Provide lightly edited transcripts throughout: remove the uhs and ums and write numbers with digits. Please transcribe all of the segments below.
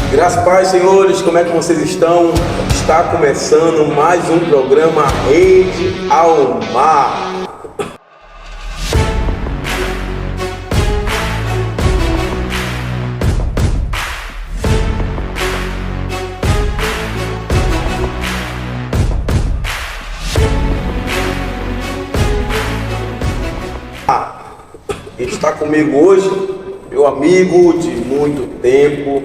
Graças a Deus, senhores, como é que vocês estão? Está começando mais um programa Rede ao Mar. Ele está comigo hoje, meu amigo de muito tempo,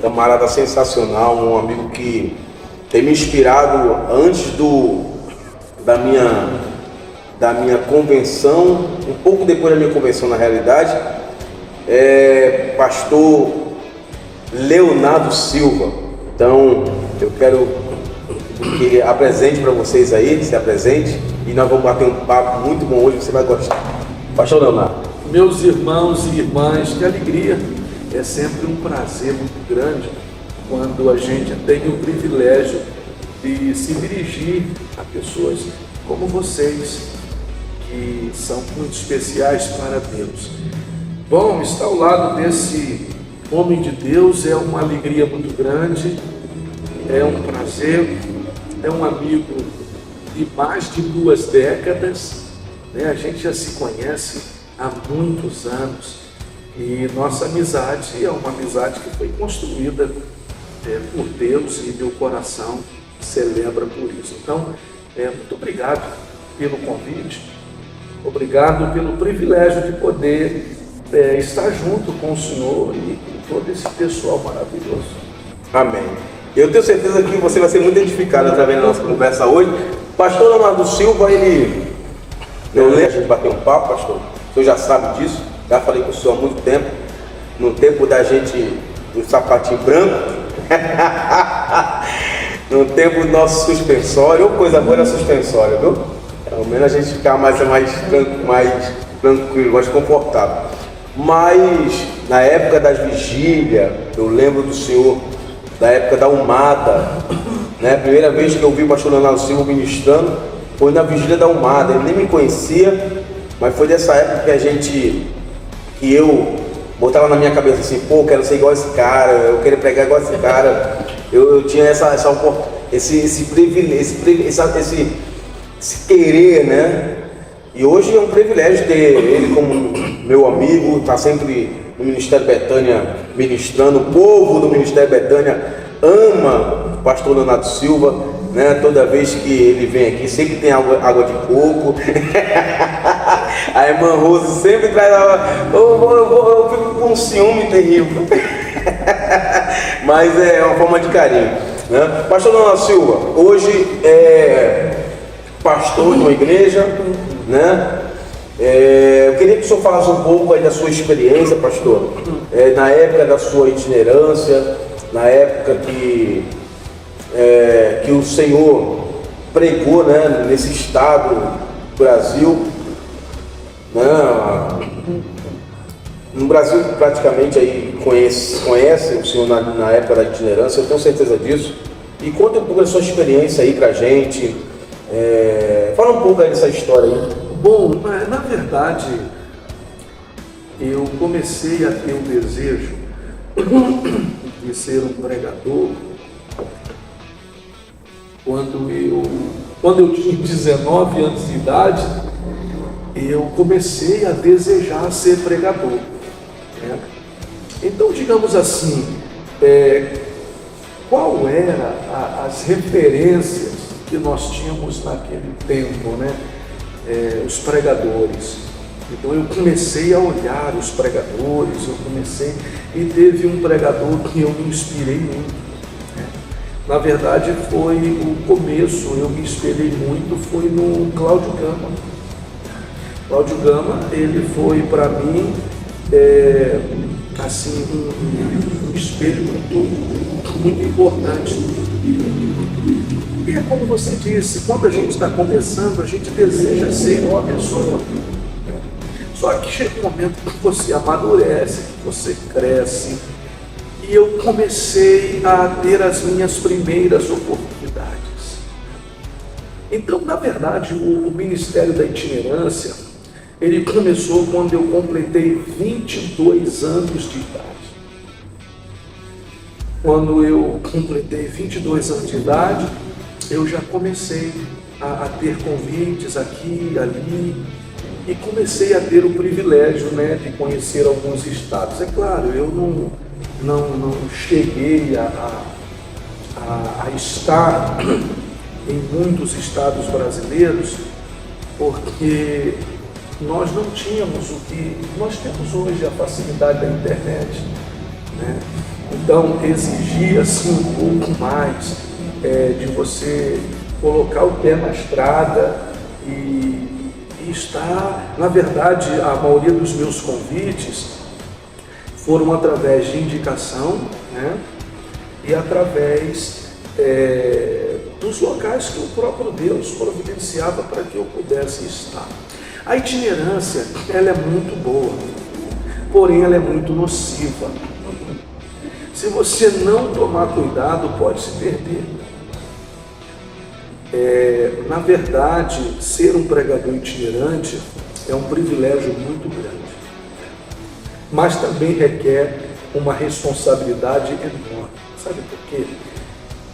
camarada sensacional, um amigo que tem me inspirado antes da minha convenção, um pouco depois da minha convenção na realidade, pastor Leonardo Silva. Então eu quero que ele apresente para vocês aí, se apresente, e nós vamos bater um papo muito bom hoje, você vai gostar. Pastor Leonardo. Meus irmãos e irmãs, que alegria, é sempre um prazer muito grande quando a gente tem o privilégio de se dirigir a pessoas como vocês, que são muito especiais para Deus. Bom, estar ao lado desse homem de Deus é uma alegria muito grande, é um prazer, é um amigo de mais de 2 décadas, né? A gente já se conhece há muitos anos e nossa amizade é uma amizade que foi construída por Deus e meu coração celebra por isso. Então, muito obrigado pelo convite, obrigado pelo privilégio de poder estar junto com o Senhor e com todo esse pessoal maravilhoso. Amém. Eu tenho certeza que você vai ser muito edificado através da nossa conversa hoje. Pastor Leonardo Silva, eu lembro, a gente bateu um papo, pastor. O senhor já sabe disso, já falei com o senhor há muito tempo, no tempo da gente do sapatinho branco, no tempo do nosso suspensório, ou coisa boa era suspensório, viu? Pelo menos a gente ficar mais tranquilo, mais confortável. Mas na época das vigílias, eu lembro do senhor, da época da Umada, né? A primeira vez que eu vi o pastor Leonardo Silva ministrando foi na vigília da Umada, ele nem me conhecia. Mas foi dessa época que eu botava na minha cabeça assim, pô, quero ser igual a esse cara, eu quero pregar igual a esse cara. Eu tinha esse privilégio, esse querer, né? E hoje é um privilégio ter ele como meu amigo, tá sempre no Ministério Betânia ministrando. O povo do Ministério Betânia ama o pastor Leonardo Silva. Né? Toda vez que ele vem aqui, sempre tem água de coco. A irmã Rose sempre traz água. Eu fico com um ciúme terrível. Mas é uma forma de carinho, né? Pastor Leonardo Silva, hoje é pastor de uma igreja, né? Eu queria que o senhor falasse um pouco aí da sua experiência, pastor, na época da sua itinerância, na época que o Senhor pregou, né, nesse estado do Brasil, né? No Brasil praticamente aí conhece o Senhor na época da itinerância, eu tenho certeza disso. E conta um pouco da sua experiência aí pra gente, fala um pouco aí dessa história aí. Bom, na verdade, eu comecei a ter o desejo de ser um pregador quando eu tinha 19 anos de idade. Eu comecei a desejar ser pregador, né? Então, digamos assim, qual era as referências que nós tínhamos naquele tempo, né? Os pregadores. Então eu comecei a olhar os pregadores, e teve um pregador que eu me inspirei muito. Na verdade foi o começo, eu me espelhei muito, foi no Cláudio Gama. Cláudio Gama, ele foi para mim assim, um espelho muito importante. E é como você disse, quando a gente está começando, a gente deseja ser uma pessoa. Só que chega um momento que você amadurece, que você cresce. E eu comecei a ter as minhas primeiras oportunidades. Então, na verdade, o Ministério da Itinerância, ele começou quando eu completei 22 anos de idade. Quando eu completei 22 anos de idade, eu já comecei a ter convites aqui e ali, e comecei a ter o privilégio, né, de conhecer alguns estados. É claro, eu não cheguei a estar em muitos estados brasileiros, porque nós não tínhamos o que nós temos hoje, a facilidade da internet, né? Então exigia-se um pouco mais de você colocar o pé na estrada e estar. Na verdade, a maioria dos meus convites foram através de indicação, né? E através dos locais que o próprio Deus providenciava para que eu pudesse estar. A itinerância, ela é muito boa, porém ela é muito nociva. Se você não tomar cuidado, pode se perder. Na verdade, ser um pregador itinerante é um privilégio muito grande, mas também requer uma responsabilidade enorme. Sabe por quê?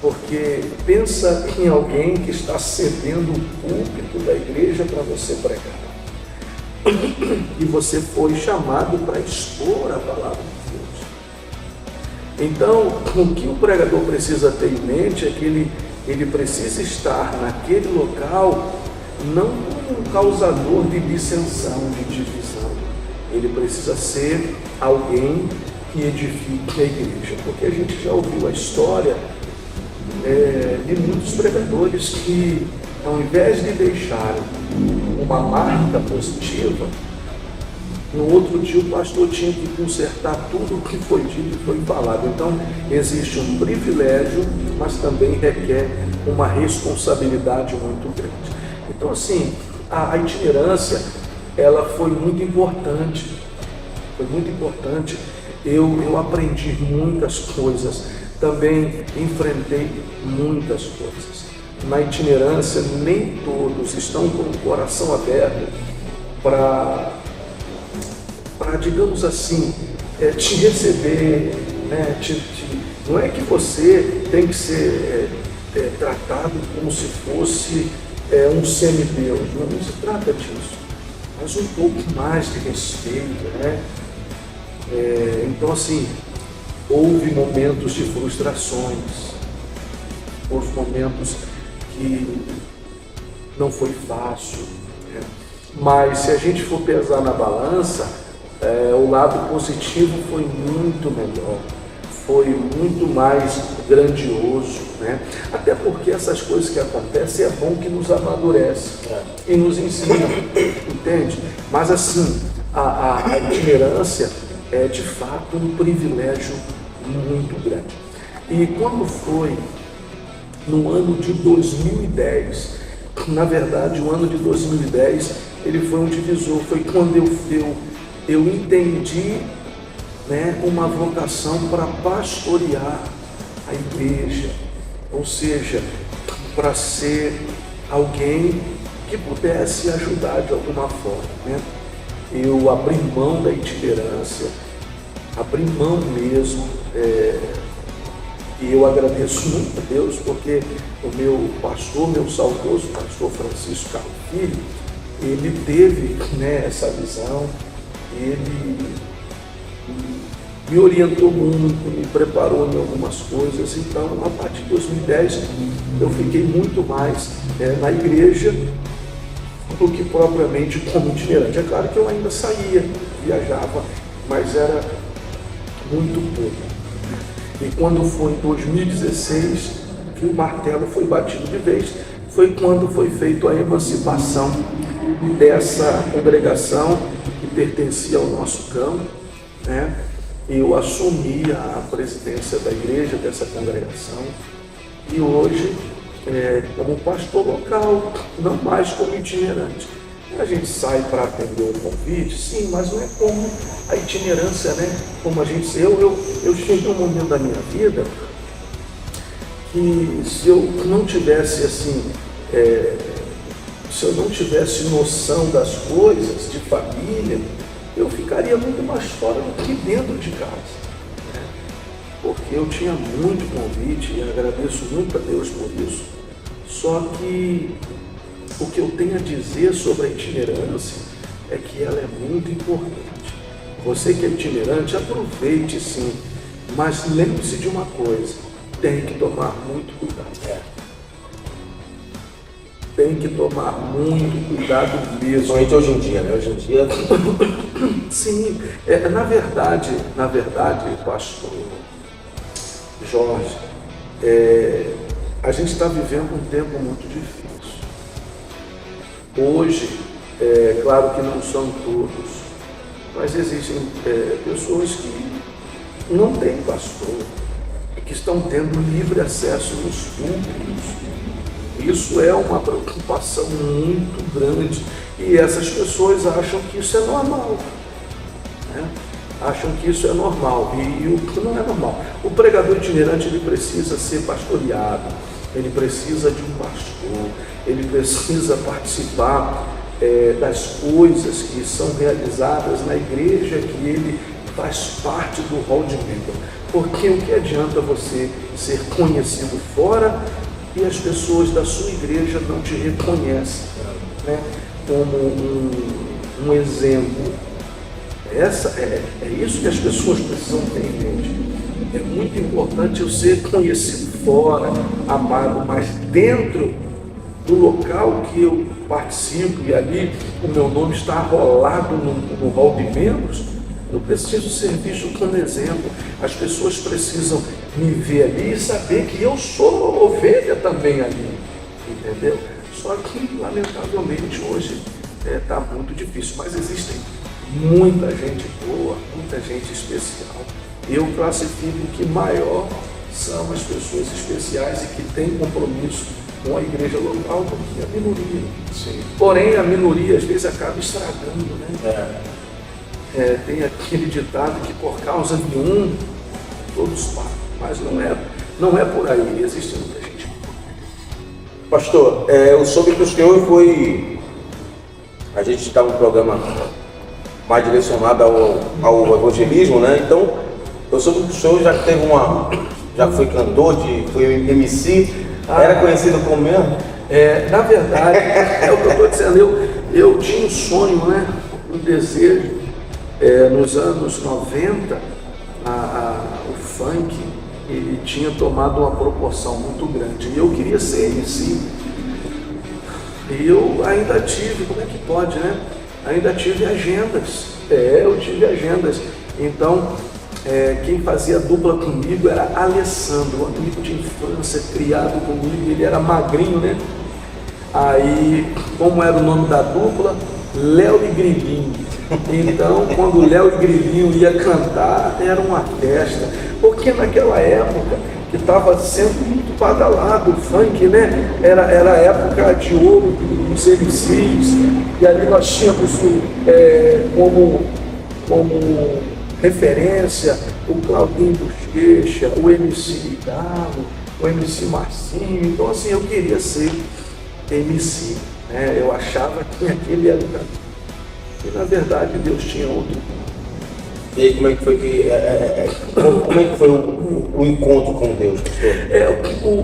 Porque pensa em alguém que está cedendo o púlpito da igreja para você pregar. E você foi chamado para expor a palavra de Deus. Então, o que o pregador precisa ter em mente é que ele precisa estar naquele local não como um causador de dissensão, de divisão. Ele precisa ser alguém que edifique a igreja. Porque a gente já ouviu a história de muitos pregadores que, ao invés de deixarem uma marca positiva, no outro dia o pastor tinha que consertar tudo o que foi dito e foi falado. Então, existe um privilégio, mas também requer uma responsabilidade muito grande. Então, assim, a itinerância, ela foi muito importante. Foi muito importante. Eu aprendi muitas coisas. Também enfrentei muitas coisas. Na itinerância, nem todos estão com o coração aberto para digamos assim, te receber, né? Não é que você tem que ser tratado como se fosse um semideus, não se trata disso, mas um pouco mais de respeito, né? Então, assim, houve momentos de frustrações, houve momentos que não foi fácil, né? Mas se a gente for pesar na balança, o lado positivo foi muito melhor, foi muito mais grandioso, né? Até porque essas coisas que acontecem é bom que nos amadurece e nos ensina, entende? Mas assim, a itinerância é de fato um privilégio muito grande. E quando foi no ano de 2010, na verdade o ano de 2010 ele foi um divisor, foi quando eu entendi, né, uma vocação para pastorear a igreja, ou seja, para ser alguém que pudesse ajudar de alguma forma, né? Eu abri mão da itinerância, abri mão mesmo, e eu agradeço muito a Deus, porque o meu pastor, meu saudoso pastor Francisco Carlos Filho, ele teve, né, essa visão, ele me orientou muito, me preparou em algumas coisas. Então, a partir de 2010, eu fiquei muito mais na igreja do que propriamente como itinerante. É claro que eu ainda saía, viajava, mas era muito pouco. E quando foi em 2016 que o martelo foi batido de vez, foi quando foi feita a emancipação dessa congregação que pertencia ao nosso campo, né? Eu assumi a presidência da igreja dessa congregação e hoje, como pastor local, não mais como itinerante. A gente sai para atender o convite, sim, mas não é como a itinerância, né? Como a gente... Eu cheguei a um momento da minha vida que se eu não tivesse assim, se eu não tivesse noção das coisas de família, eu ficaria muito mais fora do que dentro de casa, né? porque eu tinha muito convite e agradeço muito a Deus por isso. Só que o que eu tenho a dizer sobre a itinerância é que ela é muito importante. Você que é itinerante, aproveite sim, mas lembre-se de uma coisa, tem que tomar muito cuidado. Tem que tomar muito cuidado mesmo. Somente hoje em dia, né? Hoje em dia... Sim, na verdade, pastor Jorge, a gente está vivendo um tempo muito difícil. Hoje, claro que não são todos, mas existem pessoas que não têm pastor, que estão tendo livre acesso nos púlpitos. Isso é uma preocupação muito grande e essas pessoas acham que isso é normal, né? Acham que isso é normal e o que não é normal. O pregador itinerante ele precisa ser pastoreado, ele precisa de um pastor, ele precisa participar das coisas que são realizadas na igreja que ele faz parte do hall de membro. Porque o que adianta você ser conhecido fora e as pessoas da sua igreja não te reconhecem, né, como um exemplo. É isso que as pessoas precisam ter em mente. É muito importante eu ser conhecido fora, amado, mas dentro do local que eu participo e ali o meu nome está arrolado no hall de membros, eu preciso ser visto como exemplo. As pessoas precisam me ver ali e saber que eu sou ovelha também ali, entendeu? Só que, lamentavelmente, hoje está muito difícil, mas existem muita gente boa, muita gente especial. Eu classifico que maior são as pessoas especiais e que têm compromisso com a igreja local do que a minoria. Sim. Porém, a minoria às vezes acaba estragando, né? Tem aquele ditado que por causa de um, todos pagam, mas não é por aí, existe muita gente. Pastor, eu soube que o senhor foi... A gente está num programa mais direcionado ao evangelismo, né? Então, eu soube que o senhor já foi cantor, foi MC, era conhecido como mesmo? Na verdade, é o que eu estou dizendo, eu tinha um sonho, né? Um desejo. Nos anos 90, o funk ele tinha tomado uma proporção muito grande e eu queria ser MC. E eu ainda tive, como é que pode, né? Ainda tive agendas. Eu tive agendas. Então, quem fazia dupla comigo era Alessandro, um amigo de infância, criado comigo, ele era magrinho, né? Aí, como era o nome da dupla? Léo e Grilinho. Então, quando o Léo e Grilinho ia cantar, era uma festa, porque naquela época que estava sendo muito badalado o funk, né? Era a época de ouro dos MCs, e ali nós tínhamos como referência o Claudinho Bochecha, o MC Galo, o MC Marcinho. Então, assim, eu queria ser MC, né? Eu achava que aquele era o caminho. E na verdade Deus tinha outro. E aí como é que foi o encontro com Deus, pastor?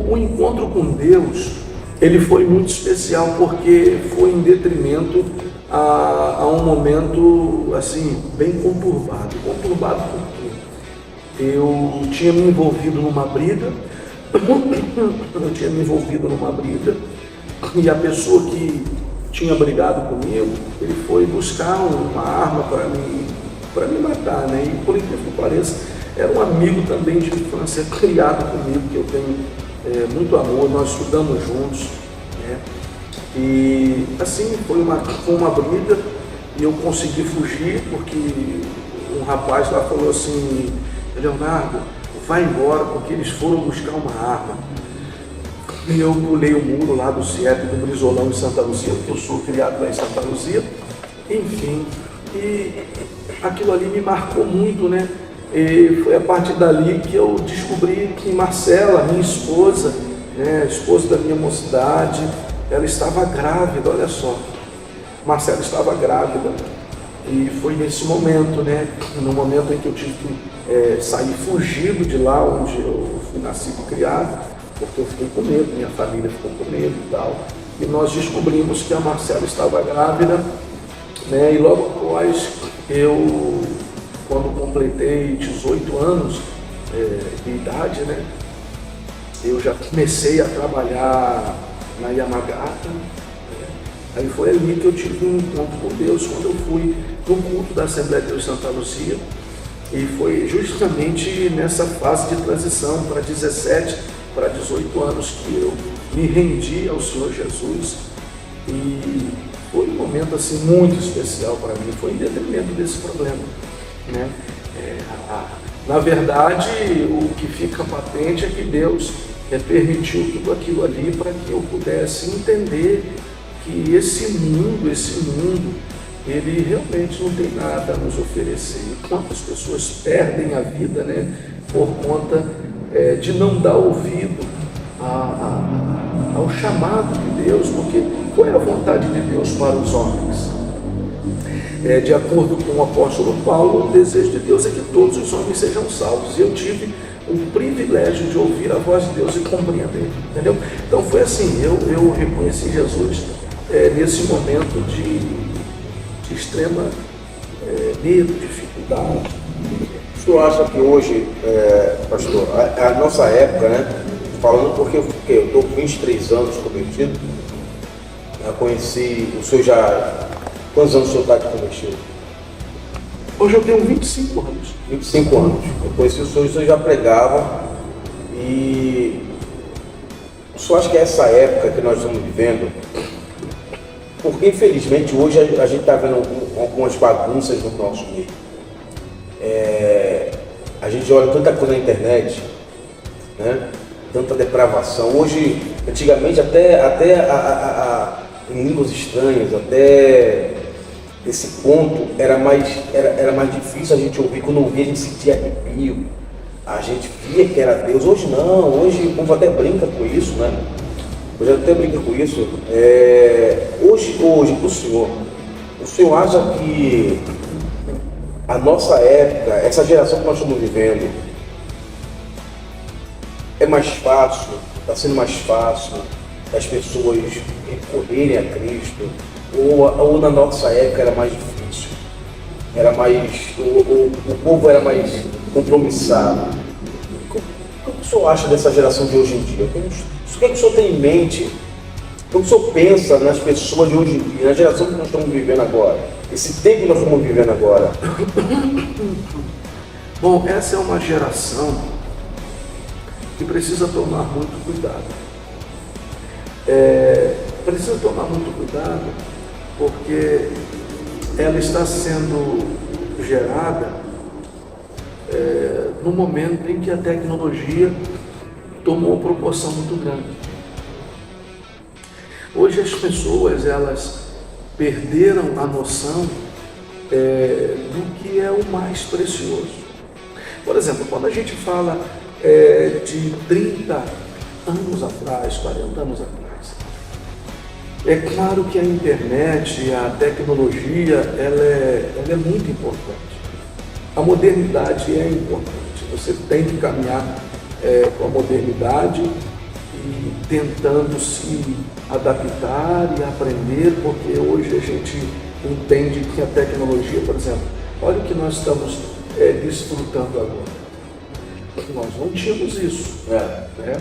O encontro com Deus, ele foi muito especial porque foi em detrimento a um momento assim, bem conturbado. Conturbado porque eu tinha me envolvido numa briga, e a pessoa que tinha brigado comigo, ele foi buscar uma arma para me matar, né? E por incrível que pareça, era um amigo também de infância, criado comigo, que eu tenho muito amor, nós estudamos juntos, né? E assim, foi uma briga e eu consegui fugir porque um rapaz lá falou assim: Leonardo, vai embora porque eles foram buscar uma arma. E eu pulei o muro lá do CIEP, do Brizolão em Santa Luzia, porque eu sou criado lá em Santa Luzia. Enfim, e aquilo ali me marcou muito, né? E foi a partir dali que eu descobri que Marcela, minha esposa, né, a esposa da minha mocidade, ela estava grávida, olha só. Marcela estava grávida. E foi nesse momento, né? No momento em que eu tive que saí fugido de lá onde eu fui nascido e criado, porque eu fiquei com medo, minha família ficou com medo e tal. E nós descobrimos que a Marcela estava grávida, né? E logo após quando completei 18 anos de idade, né? Eu já comecei a trabalhar na Yamagata. Aí foi ali que eu tive um encontro com Deus, quando eu fui no culto da Assembleia de Deus Santa Luzia. E foi justamente nessa fase de transição para 17, para 18 anos que eu me rendi ao Senhor Jesus. E foi um momento assim muito especial para mim, foi em detrimento desse problema, né? Na verdade, o que fica patente é que Deus permitiu tudo aquilo ali para que eu pudesse entender que esse mundo, ele realmente não tem nada a nos oferecer. E quantas pessoas perdem a vida, né, por conta de não dar ouvido ao chamado de Deus, porque qual é a vontade de Deus para os homens? De acordo com o apóstolo Paulo, o desejo de Deus é que todos os homens sejam salvos. E eu tive o privilégio de ouvir a voz de Deus e compreender, entendeu? Então foi assim, eu reconheci Jesus nesse momento de extrema medo, dificuldade. O senhor acha que hoje, pastor, a nossa época, né? Falando porque eu estou com 23 anos convertido, eu conheci, o senhor já... Quantos anos o senhor está de convertido? Hoje eu tenho 25 anos. 25 anos. Eu conheci o senhor já pregava. E o senhor acha que é essa época que nós estamos vivendo? Porque infelizmente hoje a gente está vendo algumas bagunças no nosso meio. A gente olha tanta coisa na internet, né? Tanta depravação. Hoje, antigamente, até em línguas estranhas, até esse ponto era mais difícil a gente ouvir. Quando ouvia, a gente sentia arrepio, a gente via que era Deus. Hoje não, hoje o povo até brinca com isso, né? Hoje até brinca com isso. Hoje para o senhor acha que a nossa época, essa geração que nós estamos vivendo, é mais fácil, está sendo mais fácil as pessoas recorrerem a Cristo, ou na nossa época era mais difícil, o povo era mais compromissado? O que o senhor acha dessa geração de hoje em dia? O que o senhor tem em mente? O que o senhor pensa nas pessoas de hoje em dia, na geração que nós estamos vivendo agora, esse tempo que nós estamos vivendo agora? Bom, essa é uma geração que precisa tomar muito cuidado. Precisa tomar muito cuidado porque ela está sendo gerada no momento em que a tecnologia tomou uma proporção muito grande. Hoje as pessoas, elas perderam a noção do que é o mais precioso. Por exemplo, quando a gente fala de 30 anos atrás, 40 anos atrás, é claro que a internet, a tecnologia, ela é muito importante. A modernidade é importante. Você tem que caminhar com a modernidade e tentando se adaptar e aprender, porque hoje a gente entende que a tecnologia, por exemplo, olha o que nós estamos desfrutando agora. Nós não tínhamos isso, né?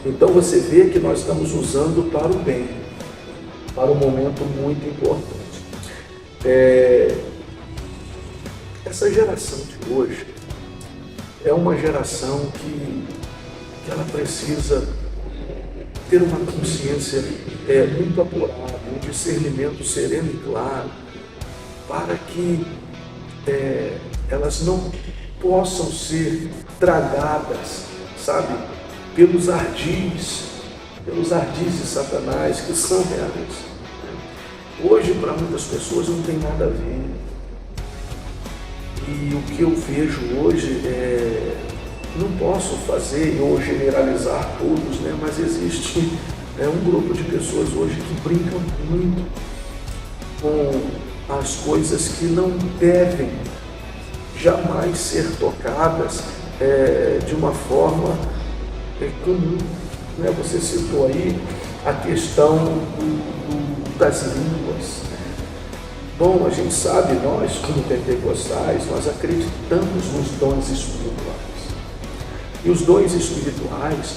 Então você vê que nós estamos usando para o bem, para um momento muito importante. Essa geração de hoje é uma geração que ela precisa ter uma consciência muito apurada, um discernimento sereno e claro, para que elas não possam ser tragadas, sabe, pelos ardis de Satanás, que são reais. Hoje, para muitas pessoas, não tem nada a ver. E o que eu vejo hoje não posso fazer ou generalizar todos, né? Mas existe um grupo de pessoas hoje que brincam muito com as coisas que não devem jamais ser tocadas de uma forma comum. Né? Você citou aí a questão das línguas. Bom, a gente sabe, nós como pentecostais, nós acreditamos nos dons espirituais. E os dons espirituais,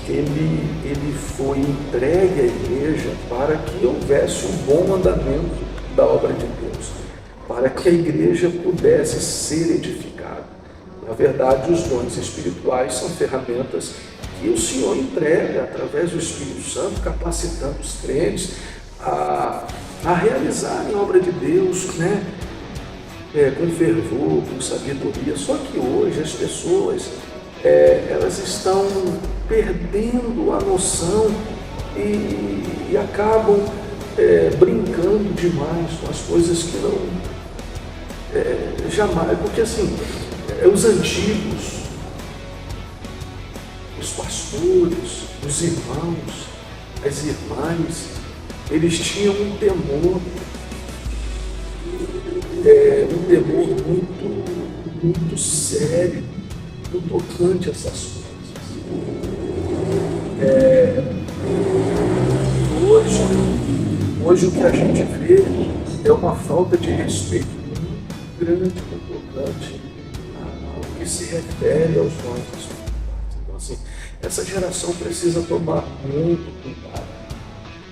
ele foi entregue à igreja para que houvesse um bom andamento da obra de Deus, para que a igreja pudesse ser edificada. Na verdade, os dons espirituais são ferramentas que o Senhor entrega através do Espírito Santo, capacitando os crentes a realizarem a obra de Deus, né? Com fervor, com sabedoria. Só que hoje as pessoas elas estão perdendo a noção e acabam brincando demais com as coisas que não jamais, porque assim, os antigos, os pastores, os irmãos, as irmãs, eles tinham um temor muito sério no tocante a essas coisas. Hoje o que a gente vê é uma falta de respeito muito grande no tocante ao que se refere aos dons espirituais. Então, assim, essa geração precisa tomar muito cuidado.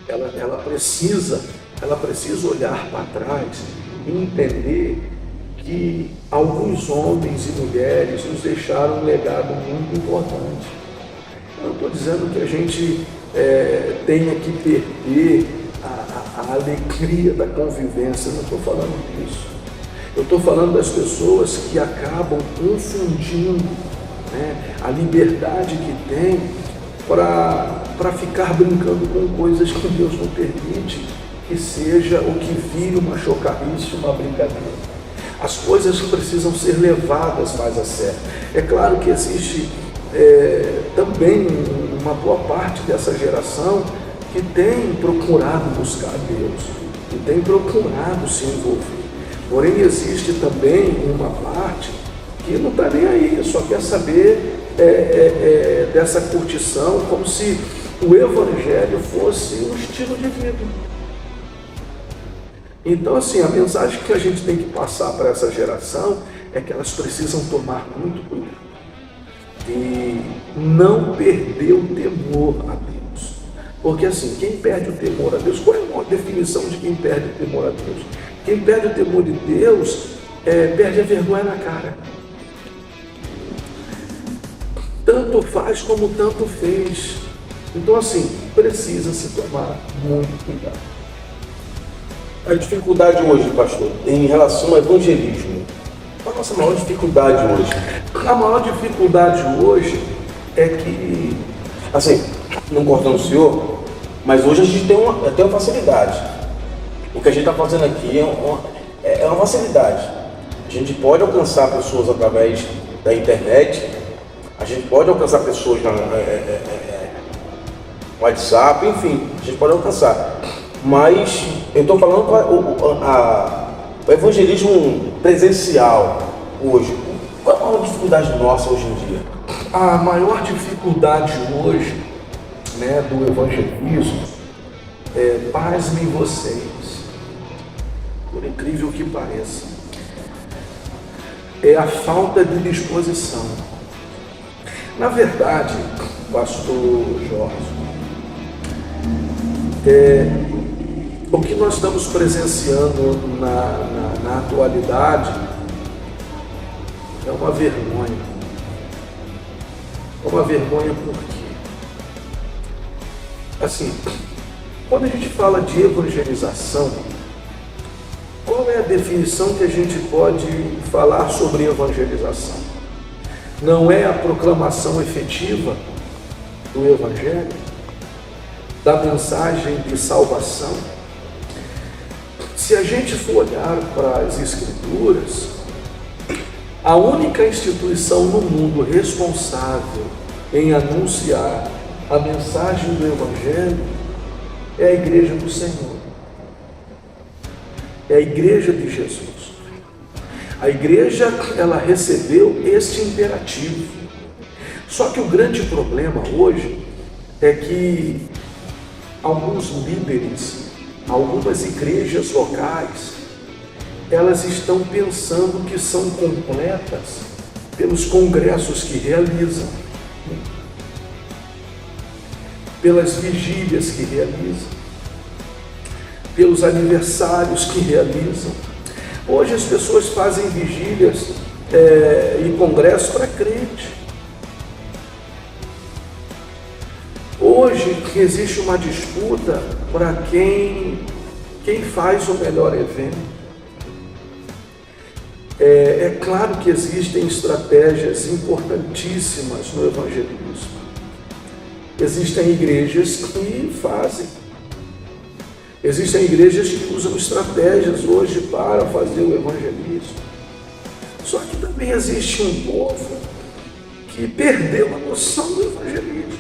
Ela precisa olhar para trás e entender que alguns homens e mulheres nos deixaram um legado muito importante. Eu não estou dizendo que a gente tenha que perder a alegria da convivência, não estou falando disso. Eu estou falando das pessoas que acabam confundindo, né, a liberdade que tem para ficar brincando com coisas que Deus não permite que seja o que vire uma chocarrice, uma brincadeira. As coisas precisam ser levadas mais a sério. É claro que existe também uma boa parte dessa geração que tem procurado buscar Deus, que tem procurado se envolver. Porém, existe também uma parte que não está nem aí, só quer saber dessa curtição, como se o Evangelho fosse um estilo de vida. Então, assim, a mensagem que a gente tem que passar para essa geração é que elas precisam tomar muito cuidado e não perder o temor a Deus. Porque, assim, quem perde o temor a Deus, qual é a definição de quem perde o temor a Deus? Quem perde o temor de Deus perde a vergonha na cara. Tanto faz como tanto fez. Então, assim, precisa se tomar muito cuidado. A dificuldade hoje, pastor, em relação ao evangelismo, qual a nossa maior dificuldade hoje? A maior dificuldade hoje é que, assim, não cortando o senhor, mas hoje a gente tem uma facilidade. O que a gente está fazendo aqui é uma facilidade. A gente pode alcançar pessoas através da internet, a gente pode alcançar pessoas no WhatsApp, enfim, a gente pode alcançar. Mas eu estou falando o evangelismo presencial hoje. Qual é a maior dificuldade nossa hoje em dia? A maior dificuldade hoje, né, do evangelismo pasmem vocês, por incrível que pareça, é a falta de disposição. Na verdade, pastor Jorge, o que nós estamos presenciando na atualidade é uma vergonha. É uma vergonha porque, assim, quando a gente fala de evangelização, qual é a definição que a gente pode falar sobre evangelização? Não é a proclamação efetiva do Evangelho, da mensagem de salvação? Se a gente for olhar para as Escrituras, a única instituição no mundo responsável em anunciar a mensagem do Evangelho é a Igreja do Senhor, é a Igreja de Jesus. A igreja, ela recebeu este imperativo. Só que o grande problema hoje é que alguns líderes, algumas igrejas locais, elas estão pensando que são completas pelos congressos que realizam, pelas vigílias que realizam, pelos aniversários que realizam. Hoje as pessoas fazem vigílias e congressos para crente. Hoje existe uma disputa para quem faz o melhor evento. É claro que existem estratégias importantíssimas no evangelismo. Existem igrejas que fazem. Existem igrejas que usam estratégias hoje para fazer o evangelismo. Só que também existe um povo que perdeu a noção do evangelismo.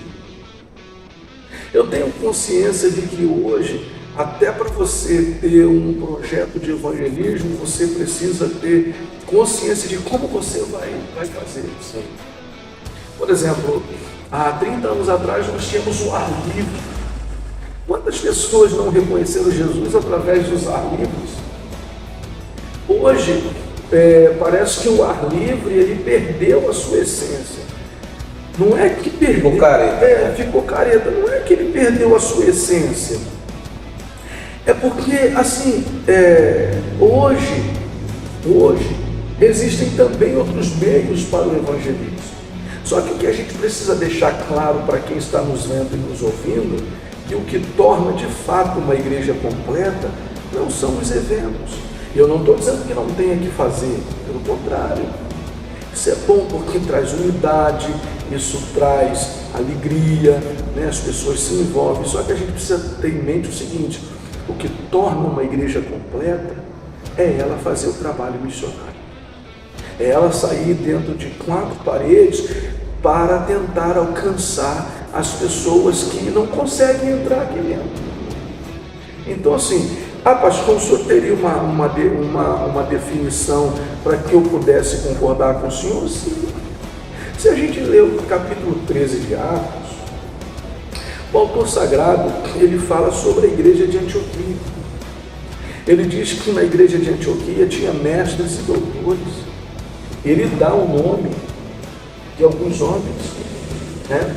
Eu tenho consciência de que hoje, até para você ter um projeto de evangelismo, você precisa ter consciência de como você vai fazer isso. Por exemplo, há 30 anos atrás nós tínhamos o ar livre. Quantas pessoas não reconheceram Jesus através dos ar livres? Hoje, parece que o ar livre ele perdeu a sua essência. Não é que perdeu, ficou careta. Ficou careta. Não é que ele perdeu a sua essência. É porque, assim, hoje existem também outros meios para o evangelismo. Só que o que a gente precisa deixar claro para quem está nos vendo e nos ouvindo, que o que torna de fato uma igreja completa não são os eventos. Eu não estou dizendo que não tenha que fazer, pelo contrário. Isso é bom porque traz unidade, isso traz alegria, né? As pessoas se envolvem. Só que a gente precisa ter em mente o seguinte: o que torna uma igreja completa é ela fazer o trabalho missionário. É ela sair dentro de 4 paredes para tentar alcançar as pessoas que não conseguem entrar aqui dentro. Então assim, pastor, o senhor teria uma definição para que eu pudesse concordar com o senhor? Sim. Se a gente lê o capítulo 13 de Atos, o autor sagrado, ele fala sobre a igreja de Antioquia. Ele diz que na igreja de Antioquia tinha mestres e doutores. Ele dá o nome de alguns homens, né?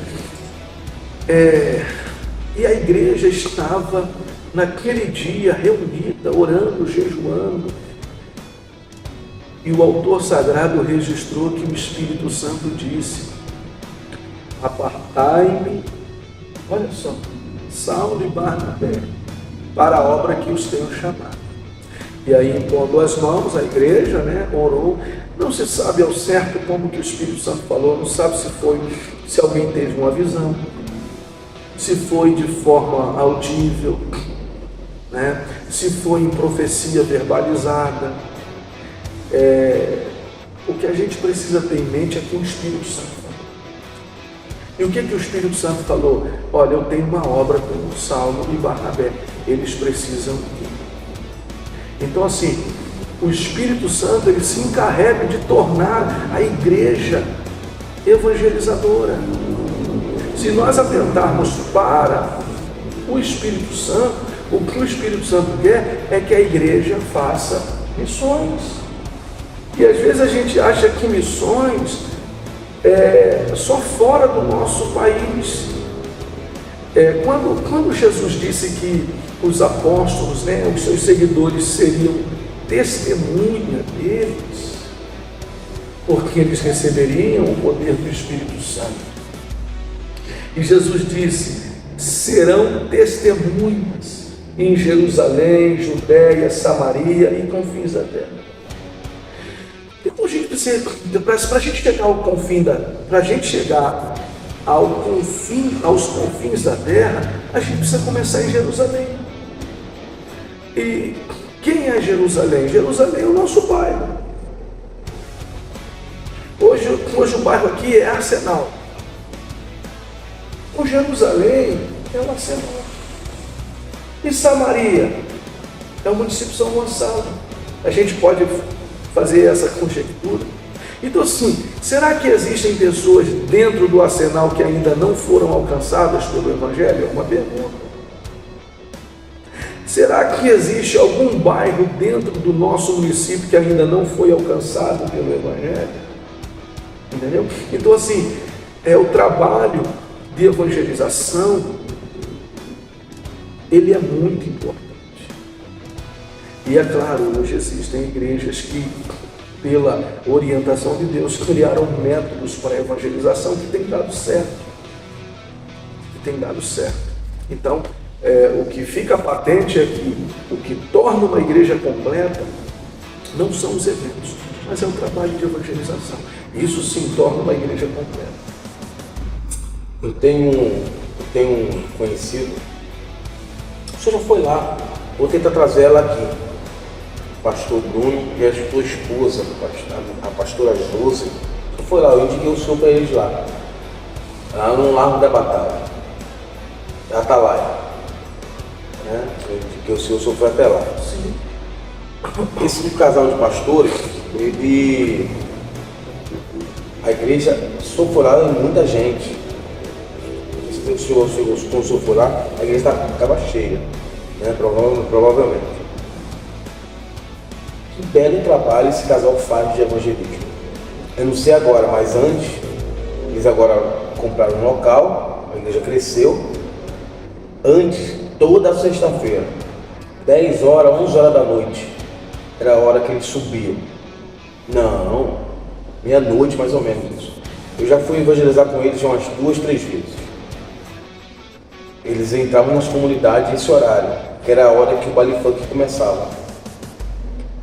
E a igreja estava naquele dia reunida, orando, jejuando. E o autor sagrado registrou que o Espírito Santo disse: apartai-me, olha só, Saulo e Barnabé, para a obra que os tenho chamado. E aí, impondo as mãos, a igreja, né, orou. Não se sabe ao certo como que o Espírito Santo falou, não sabe se alguém teve uma visão, se foi de forma audível, né, se foi em profecia verbalizada. O que a gente precisa ter em mente é que o Espírito Santo falou. E o que o Espírito Santo falou? Olha, eu tenho uma obra com Saulo e Barnabé, eles precisam ir. Então assim, o Espírito Santo ele se encarrega de tornar a igreja evangelizadora. Se nós atentarmos para o Espírito Santo, o que o Espírito Santo quer é que a igreja faça missões. E às vezes a gente acha que missões é só fora do nosso país. Quando Jesus disse que os apóstolos, né, os seus seguidores seriam testemunha deles, porque eles receberiam o poder do Espírito Santo. E Jesus disse: serão testemunhas em Jerusalém, Judéia, Samaria e confins da terra. Então a gente precisa, para a gente chegar ao confim para a gente chegar aos confins da terra, a gente precisa começar em Jerusalém. E quem é Jerusalém? Jerusalém é o nosso bairro. Hoje o bairro aqui é Arsenal. O Jerusalém é o Arsenal. E Samaria é o município de São Gonçalo. A gente pode fazer essa conjectura. Então, assim, será que existem pessoas dentro do arsenal que ainda não foram alcançadas pelo Evangelho? É uma pergunta. Será que existe algum bairro dentro do nosso município que ainda não foi alcançado pelo Evangelho? Entendeu? Então, assim, o trabalho de evangelização, ele é muito importante. E é claro, hoje existem igrejas que, pela orientação de Deus, criaram métodos para a evangelização que tem dado certo. Então, o que fica patente é que o que torna uma igreja completa não são os eventos, mas é o trabalho de evangelização. Isso sim torna uma igreja completa. Eu tenho um conhecido, você já foi lá, vou tentar trazer ela aqui, o pastor Bruno e a sua esposa, a pastora Josi. Você foi lá, eu indiquei o senhor para eles lá no Largo da Batalha, da Atalaia. Eu indiquei o senhor foi até lá. Sim. Esse casal de pastores, a igreja soforada em muita gente. O senhor for lá, a igreja estava cheia, né? Provavelmente. Que belo trabalho esse casal faz de evangelismo. Eu não sei agora, mas antes, eles agora compraram um local, a igreja cresceu. Antes, toda sexta-feira, 10 horas, 11 horas da noite, era a hora que eles subiam. Não, meia-noite mais ou menos isso. Eu já fui evangelizar com eles umas 2, 3 vezes. Eles entravam nas comunidades nesse horário, que era a hora que o baile funk começava.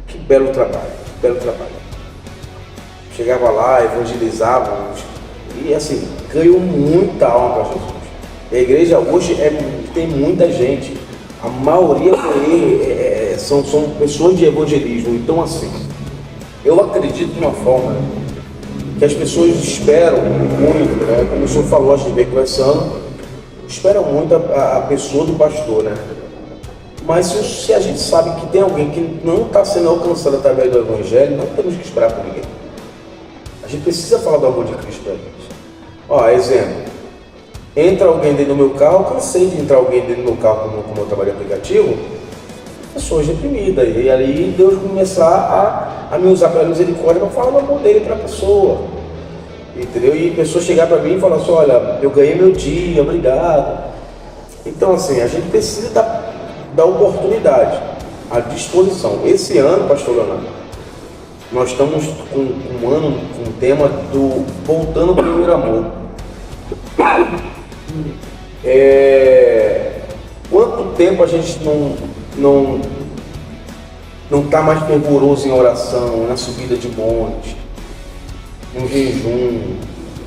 Que belo trabalho. Chegava lá, evangelizavam, e assim, ganhou muita alma para Jesus. A igreja hoje tem muita gente, a maioria são pessoas de evangelismo. Então, assim, eu acredito de uma forma que as pessoas esperam muito, né? Como o senhor falou, a gente vem conversando, esperam muito a pessoa do pastor, né? Mas se a gente sabe que tem alguém que não está sendo alcançado através do Evangelho, não temos que esperar por ninguém. A gente precisa falar do amor de Cristo para gente. Exemplo. Entra alguém dentro do meu carro, cansei de entrar alguém dentro do meu carro como eu trabalho aplicativo, pessoas deprimidas. E aí Deus começar a me usar pela misericórdia para falar do amor dele para a pessoa. Entendeu? E a pessoa chegar para mim e falar assim, olha, eu ganhei meu dia, obrigado. Então, assim, a gente precisa da oportunidade, à disposição. Esse ano, pastor Leonardo, nós estamos com um ano com o tema do Voltando ao Primeiro Amor. Quanto tempo a gente não está mais fervoroso em oração, na subida de monte, no jejum,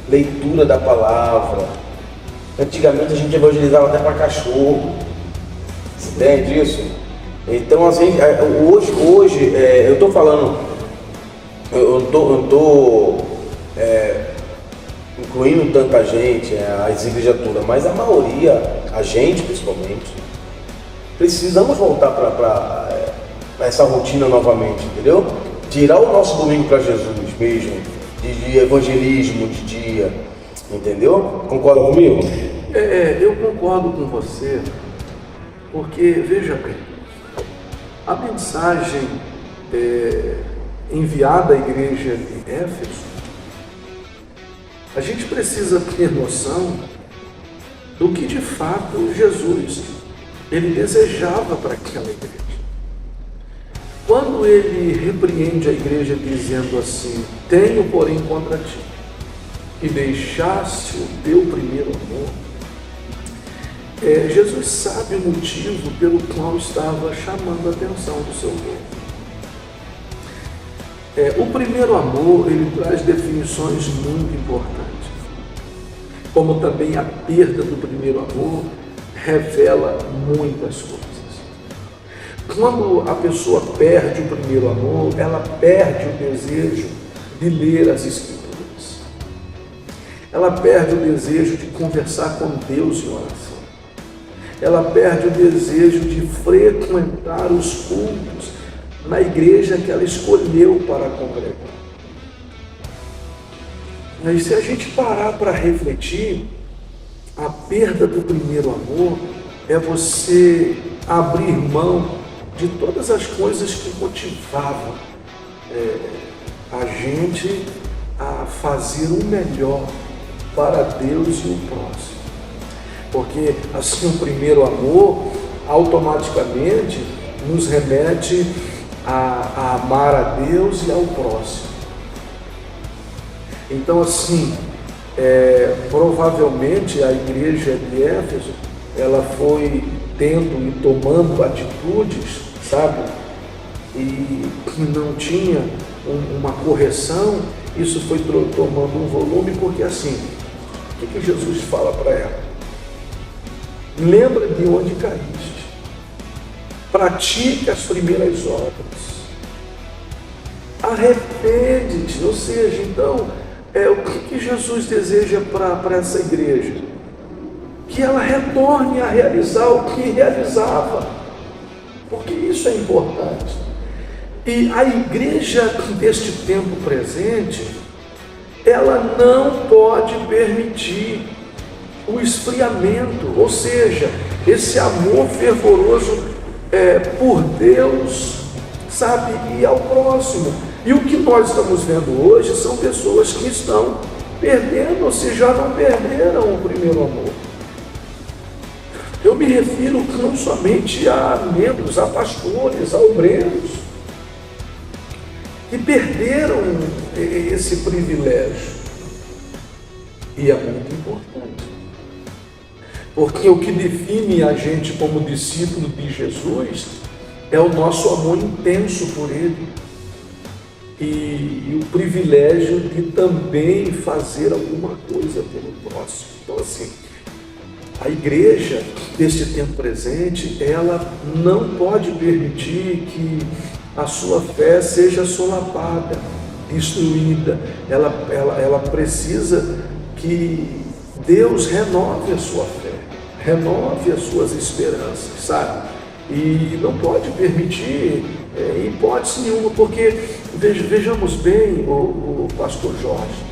leitura da palavra. Antigamente a gente evangelizava até para cachorro. Você entende isso? Então, assim, hoje eu estou falando, eu não estou incluindo tanta gente, as igrejas todas, mas a maioria, a gente principalmente, precisamos voltar para essa rotina novamente, entendeu? Tirar o nosso domingo para Jesus mesmo, de evangelismo, de dia, entendeu? Concorda comigo? Eu concordo com você, porque, veja bem, a mensagem enviada à igreja de Éfeso, a gente precisa ter noção do que de fato Jesus ele desejava para aquela igreja. Quando ele repreende a igreja dizendo assim, tenho porém contra ti, que deixaste o teu primeiro amor, Jesus sabe o motivo pelo qual estava chamando a atenção do seu povo. O primeiro amor, ele traz definições muito importantes, como também a perda do primeiro amor revela muitas coisas. Quando a pessoa perde o primeiro amor, ela perde o desejo de ler as Escrituras. Ela perde o desejo de conversar com Deus em oração. Ela perde o desejo de frequentar os cultos na igreja que ela escolheu para congregar. Mas se a gente parar para refletir, a perda do primeiro amor é você abrir mão de todas as coisas que motivavam a gente a fazer o melhor para Deus e o próximo. Porque assim o primeiro amor automaticamente nos remete a amar a Deus e ao próximo. Então assim, provavelmente a igreja de Éfeso, ela foi tendo e tomando atitudes, sabe? E não tinha uma correção, isso foi tomando um volume, porque assim, o que Jesus fala para ela? Lembra de onde caíste, pratique as primeiras obras, arrepende-te. Ou seja, então, o que Jesus deseja para essa igreja? Que ela retorne a realizar o que realizava, porque isso é importante. E a igreja deste tempo presente, ela não pode permitir o esfriamento, ou seja, esse amor fervoroso por Deus, sabe, e ao próximo. E o que nós estamos vendo hoje são pessoas que estão perdendo, ou se já não perderam o primeiro amor. Eu me refiro não somente a membros, a pastores, a obreiros, que perderam esse privilégio. E é muito importante. Porque o que define a gente como discípulo de Jesus é o nosso amor intenso por Ele. E o privilégio de também fazer alguma coisa pelo próximo. Então assim, a igreja deste tempo presente, ela não pode permitir que a sua fé seja solapada, destruída. Ela precisa que Deus renove a sua fé, renove as suas esperanças, sabe? E não pode permitir hipótese nenhuma, porque vejamos bem, o pastor Jorge,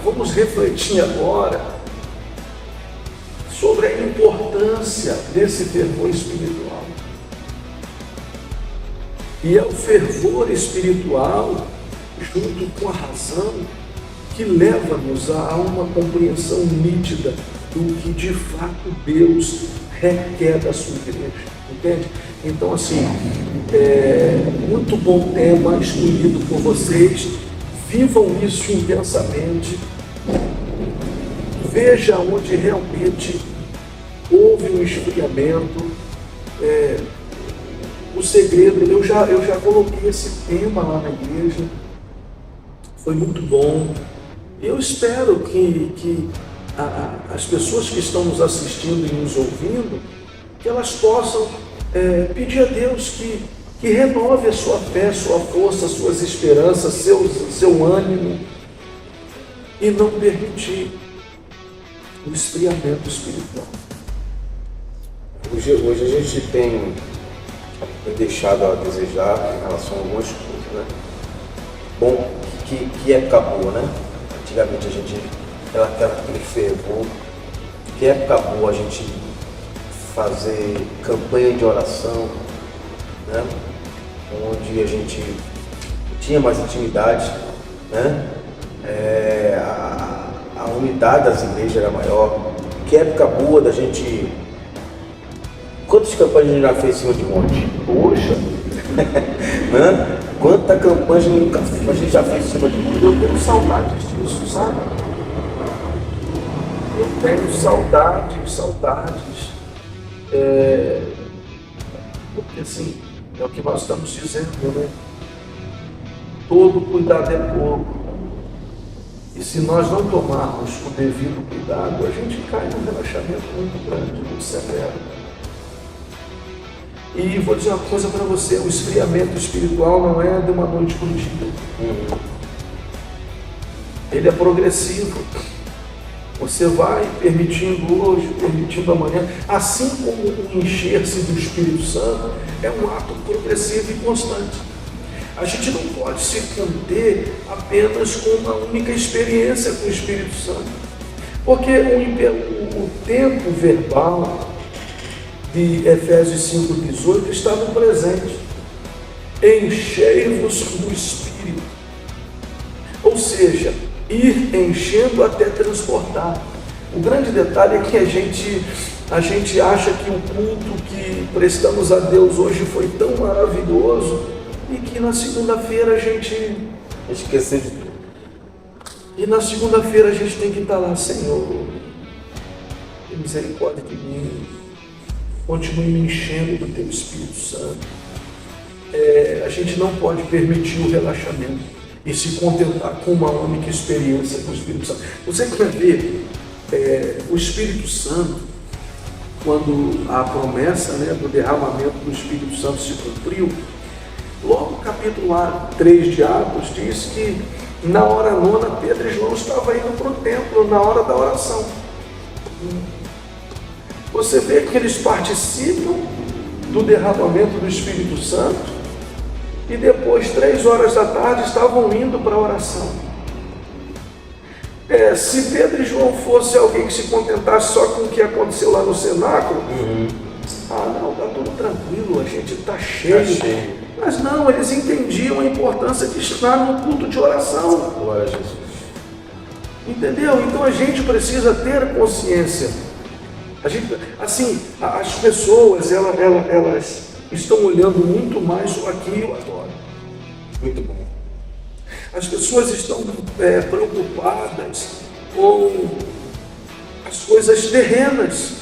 vamos refletir agora sobre a importância desse fervor espiritual. E é o fervor espiritual, junto com a razão, que leva-nos a uma compreensão nítida do que de fato Deus requer da sua igreja, entende? Então assim, muito bom tema escolhido por vocês, vivam isso intensamente, veja onde realmente houve um esfriamento. O segredo, eu já coloquei esse tema lá na igreja, foi muito bom. Eu espero que as pessoas que estão nos assistindo e nos ouvindo, que elas possam pedir a Deus que renove a sua fé, sua força, suas esperanças, seu ânimo, e não permitir o esfriamento espiritual. Hoje a gente tem deixado a desejar em relação a algumas coisas, né? Bom, que época boa, né? Antigamente a gente, aquele fervor, que época boa a gente fazer campanha de oração, né? Onde a gente tinha mais intimidade, né? A unidade das igrejas era maior. Que época boa da gente... Quantas campanhas a gente já fez em cima de monte? Poxa! Né? Quanta campanha a gente já fez em cima de monte? Eu tenho saudades disso, sabe? Eu tenho saudades. Porque assim, é o que nós estamos dizendo, né? Todo cuidado é pouco. E se nós não tomarmos o devido cuidado, a gente cai num relaxamento muito grande, muito severo. E vou dizer uma coisa para você, o esfriamento espiritual não é de uma noite para o dia. Ele é progressivo. Você vai permitindo hoje, permitindo amanhã, assim como o encher-se do Espírito Santo, é um ato progressivo e constante. A gente não pode se conter apenas com uma única experiência com o Espírito Santo, porque o tempo verbal de Efésios 5,18 está no presente. Enchei-vos do Espírito, ou seja, ir enchendo até transportar. O grande detalhe é que a gente acha que o culto que prestamos a Deus hoje foi tão maravilhoso e que na segunda-feira a gente esquecer de tudo. E na segunda-feira a gente tem que estar lá, Senhor, tem misericórdia de mim, continue me enchendo do Teu Espírito Santo. A gente não pode permitir o relaxamento e se contentar com uma única experiência com o Espírito Santo. Você quer ver o Espírito Santo, quando a promessa, do derramamento do Espírito Santo se cumpriu, logo no capítulo 3 de Atos diz que na hora 9 Pedro e João estavam indo para o templo na hora da oração. Você vê que eles participam do derramamento do Espírito Santo e depois, 3 horas da tarde, estavam indo para a oração. Se Pedro e João fosse alguém que se contentasse só com o que aconteceu lá no cenáculo, não, está tudo tranquilo, a gente está cheio. Mas não, eles entendiam a importância de estar no culto de oração. Glória a Jesus. Entendeu? Então a gente precisa ter consciência. As pessoas, elas estão olhando muito mais o aqui e o agora. Muito bom. As pessoas estão preocupadas com as coisas terrenas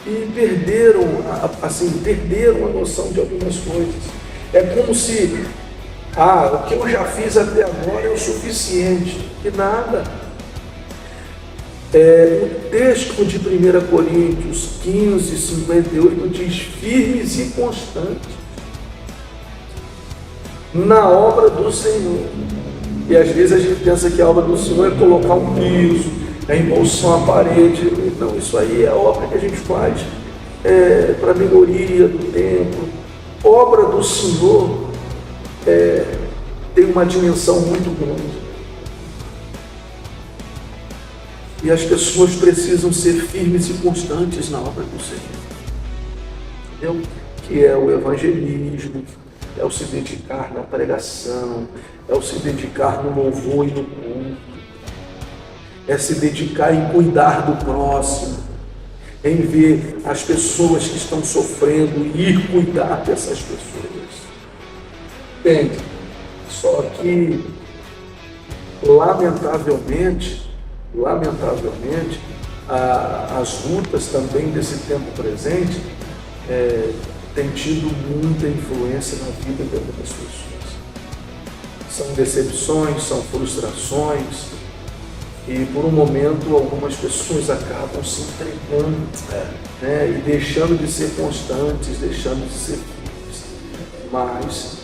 e perderam a noção de algumas coisas. É como se o que eu já fiz até agora é o suficiente. Que nada. O texto de 1 Coríntios 15, 58 diz: firmes e constantes na obra do Senhor. E às vezes a gente pensa que a obra do Senhor é colocar um piso, embolsar uma parede. Não, isso aí é a obra que a gente faz para a melhoria do templo. Obra do Senhor tem uma dimensão muito grande. E as pessoas precisam ser firmes e constantes na obra do Senhor. Entendeu? Que é o evangelismo, é o se dedicar na pregação, é o se dedicar no louvor e no culto, é se dedicar em cuidar do próximo, em ver as pessoas que estão sofrendo e ir cuidar dessas pessoas. Bem, só que lamentavelmente, as lutas também desse tempo presente têm tido muita influência na vida de algumas pessoas. São decepções, são frustrações, e por um momento algumas pessoas acabam se entregando e deixando de ser constantes, deixando de ser firmes. Mas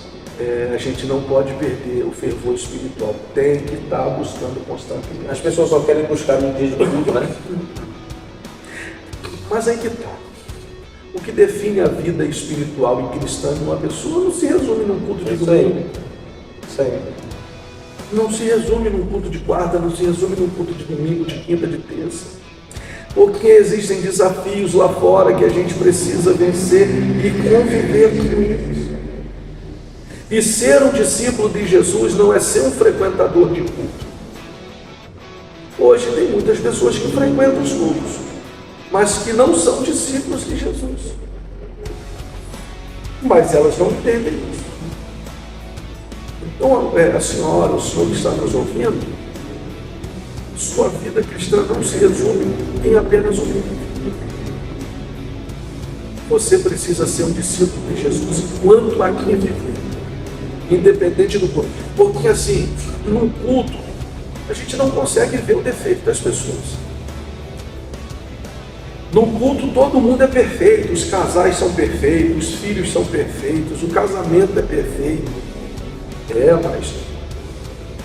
a gente não pode perder o fervor espiritual, tem que estar buscando constantemente. As pessoas só querem buscar no dia de culto, né? Mas aí que está. O que define a vida espiritual e cristã de uma pessoa não se resume num culto de domingo. Isso aí. Não se resume num culto de quarta, não se resume num culto de domingo, de quinta, de terça. Porque existem desafios lá fora que a gente precisa vencer e conviver com eles. E ser um discípulo de Jesus não é ser um frequentador de culto. Hoje tem muitas pessoas que frequentam os cultos, mas que não são discípulos de Jesus. Mas elas não entendem isso. Então, a senhora, o senhor que está nos ouvindo, sua vida cristã não se resume em apenas um culto. Você precisa ser um discípulo de Jesus enquanto aqui viver. Independente do culto. Porque assim, no culto, a gente não consegue ver o defeito das pessoas. No culto todo mundo é perfeito, os casais são perfeitos, os filhos são perfeitos, o casamento é perfeito. Mas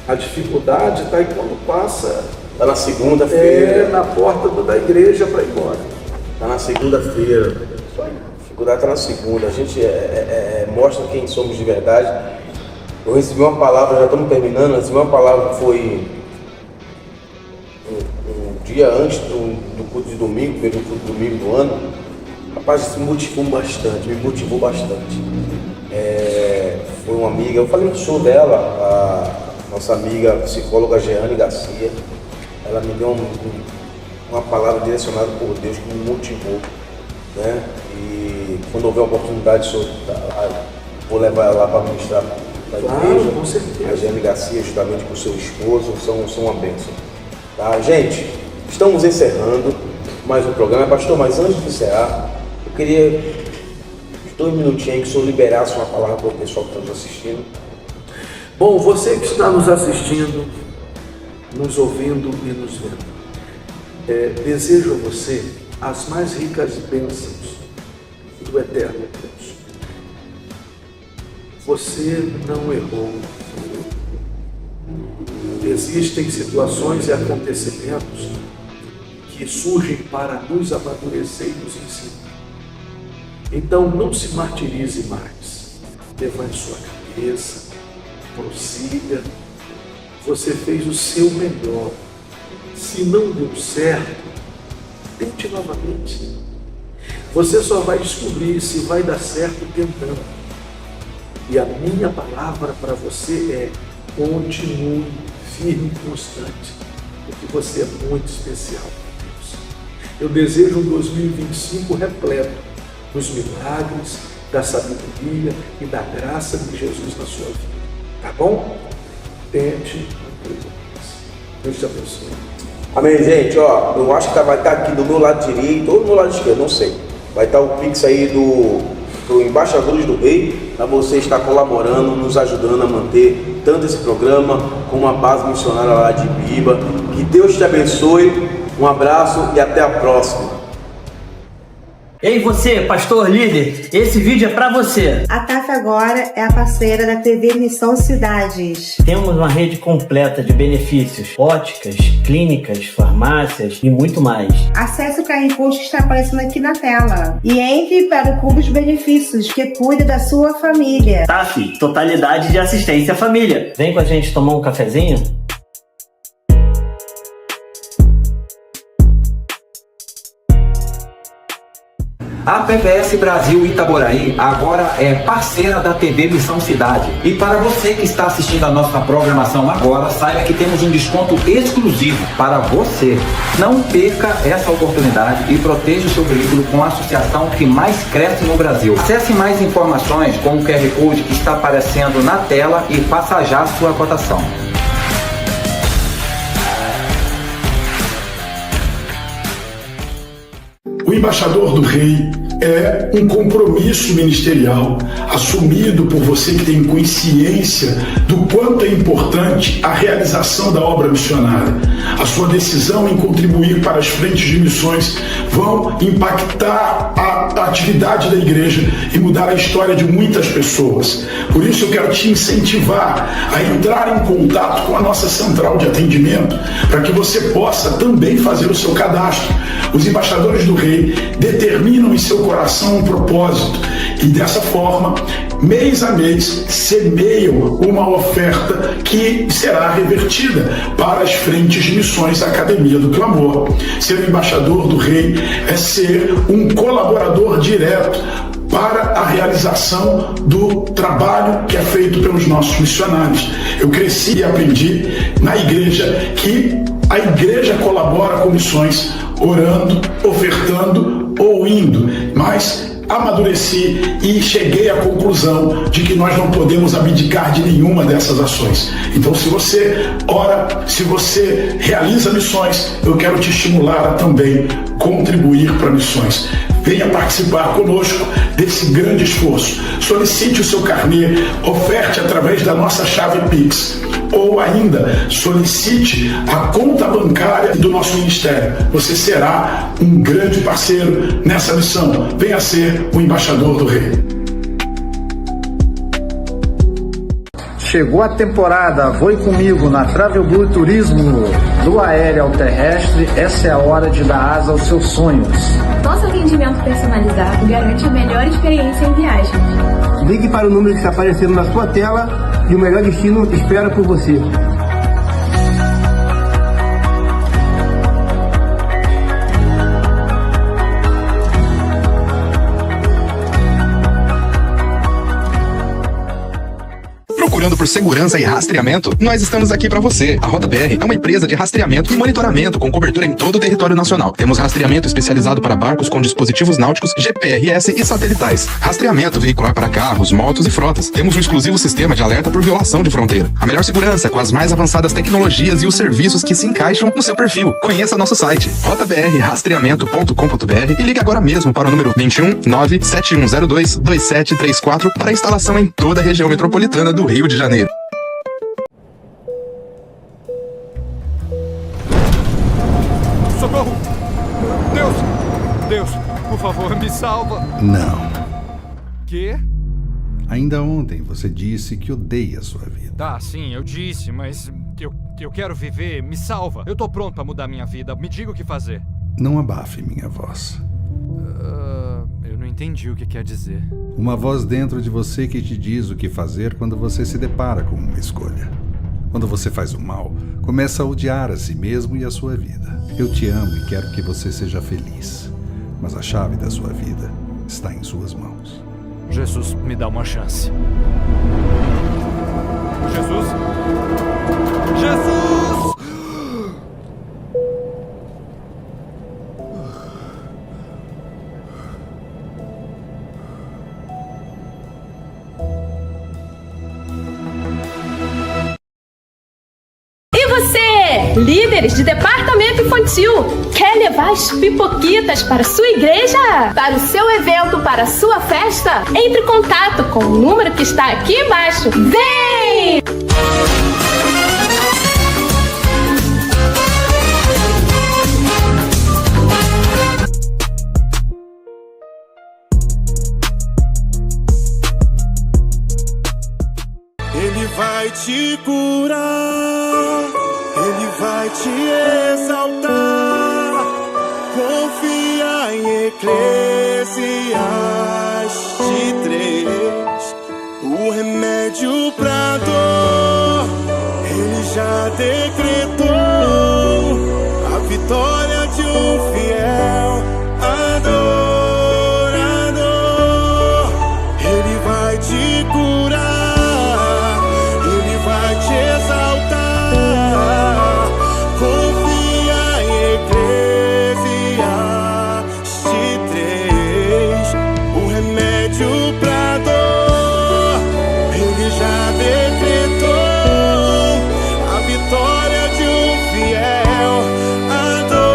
a dificuldade está aí quando passa. Está na segunda-feira. Na porta da igreja para ir embora. Está na segunda-feira. Isso aí. Cuidado está na segunda. A gente mostra quem somos de verdade. Eu recebi uma palavra, já estamos terminando, recebi uma palavra que foi um dia antes do culto de domingo, primeiro culto de domingo do ano. Rapaz, isso me motivou bastante. Foi uma amiga, eu falei no show dela, a nossa amiga psicóloga Jeane Garcia. Ela me deu uma palavra direcionada por Deus que me motivou, né? E quando houver oportunidade, vou levar ela lá para ministrar na igreja. Com certeza. A Jeane Garcia, juntamente com o seu esposo, são uma bênção. Tá, gente? Estamos encerrando mais um programa. Pastor, mas antes de encerrar, eu queria 2 minutinhos aí que o senhor liberasse uma palavra para o pessoal que está nos assistindo. Bom, você que está nos assistindo, nos ouvindo e nos vendo, desejo a você as mais ricas bênçãos do eterno Deus. Você não errou. Existem situações e acontecimentos que surgem para nos amadurecer e nos ensinar. Então não se martirize mais. Levante sua cabeça, prossiga. Você fez o seu melhor. Se não deu certo, tente novamente. Você só vai descobrir se vai dar certo tentando. E a minha palavra para você é: continue firme e constante, porque você é muito especial para Deus. Eu desejo um 2025 repleto dos milagres, da sabedoria e da graça de Jesus na sua vida. Tá bom? Tente a tua voz. Deus te abençoe. Amém, gente. Ó, eu acho que vai estar aqui do meu lado direito ou do meu lado esquerdo, não sei. Vai estar o Pix aí do Embaixadores do Rei, para você estar colaborando, nos ajudando a manter tanto esse programa como a base missionária lá de Ibiba. Que Deus te abençoe. Um abraço e até a próxima. Ei você, pastor líder, esse vídeo é pra você. A TAF agora é a parceira da TV Missão Cidades. Temos uma rede completa de benefícios, óticas, clínicas, farmácias e muito mais. Acesse o QR Code que está aparecendo aqui na tela e entre para o Clube de Benefícios, que cuida da sua família. TAF, totalidade de assistência à família. Vem com a gente tomar um cafezinho? A PPS Brasil Itaboraí agora é parceira da TV Missão Cidade. E para você que está assistindo a nossa programação agora, saiba que temos um desconto exclusivo para você. Não perca essa oportunidade e proteja o seu veículo com a associação que mais cresce no Brasil. Acesse mais informações com o QR Code que está aparecendo na tela e faça já a sua cotação. O Embaixador do Rei é um compromisso ministerial assumido por você que tem consciência do quanto é importante a realização da obra missionária. A sua decisão em contribuir para as frentes de missões vão impactar a atividade da igreja e mudar a história de muitas pessoas. Por isso eu quero te incentivar a entrar em contato com a nossa central de atendimento para que você possa também fazer o seu cadastro. Os Embaixadores do Rei determinam em seu coração um propósito e dessa forma, mês a mês, semeiam uma oferta que será revertida para as frentes de missões da Academia do Clamor. Ser embaixador do Rei é ser um colaborador direto para a realização do trabalho que é feito pelos nossos missionários. Eu cresci e aprendi na igreja que a igreja colabora com missões, orando, ofertando ou indo, mas amadureci e cheguei à conclusão de que nós não podemos abdicar de nenhuma dessas ações. Então, se você ora, se você realiza missões, eu quero te estimular a também contribuir para missões. Venha participar conosco desse grande esforço. Solicite o seu carnê, oferte através da nossa chave Pix, ou ainda solicite a conta bancária do nosso ministério. Você será um grande parceiro nessa missão. Venha ser o Embaixador do Rei. Chegou a temporada, voe comigo na Travel Blue Turismo. Do aéreo ao terrestre, essa é a hora de dar asa aos seus sonhos. Nosso atendimento personalizado garante a melhor experiência em viagens. Ligue para o número que está aparecendo na sua tela e o melhor destino espera por você. Procurando por segurança e rastreamento? Nós estamos aqui para você. A Rota BR é uma empresa de rastreamento e monitoramento com cobertura em todo o território nacional. Temos rastreamento especializado para barcos com dispositivos náuticos, GPRS e satelitais. Rastreamento veicular para carros, motos e frotas. Temos um exclusivo sistema de alerta por violação de fronteira. A melhor segurança com as mais avançadas tecnologias e os serviços que se encaixam no seu perfil. Conheça nosso site rotabrrastreamento.com.br e ligue agora mesmo para o número 21 97102 2734 para instalação em toda a região metropolitana do Rio de Janeiro. Socorro! Deus, por favor, me salva! Não. Quê? Ainda ontem você disse que odeia a sua vida. Tá, sim, eu disse, mas eu quero viver, me salva. Eu tô pronto pra mudar minha vida, me diga o que fazer. Não abafe minha voz. Eu não entendi o que quer dizer. Uma voz dentro de você que te diz o que fazer quando você se depara com uma escolha. Quando você faz o mal, começa a odiar a si mesmo e a sua vida. Eu te amo e quero que você seja feliz. Mas a chave da sua vida está em suas mãos. Jesus, me dá uma chance. Jesus! Jesus! Líderes de departamento infantil, quer levar as pipoquitas para sua igreja? Para o seu evento, para a sua festa? Entre em contato com o número que está aqui embaixo. Vem! Ele vai te curar, Ele vai te exaltar. Confia em Eclesiastes 3. O remédio pra dor Ele já decretou. A vitória de um fiel adorador. Ele vai te curar, Ele vai te exaltar. Confia em Eclesiastes 3. O remédio pra dor Ele já decretou. A vitória de um fiel adorador.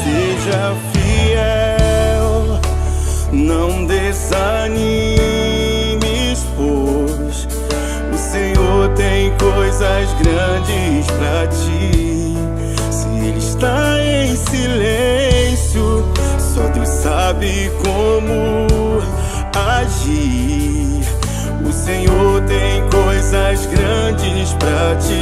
Seja fiel, não desanimes, pois o Senhor tem coisas grandes pra ti. Se Ele está em silêncio, só Deus sabe como agir. O Senhor tem coisas grandes pra ti.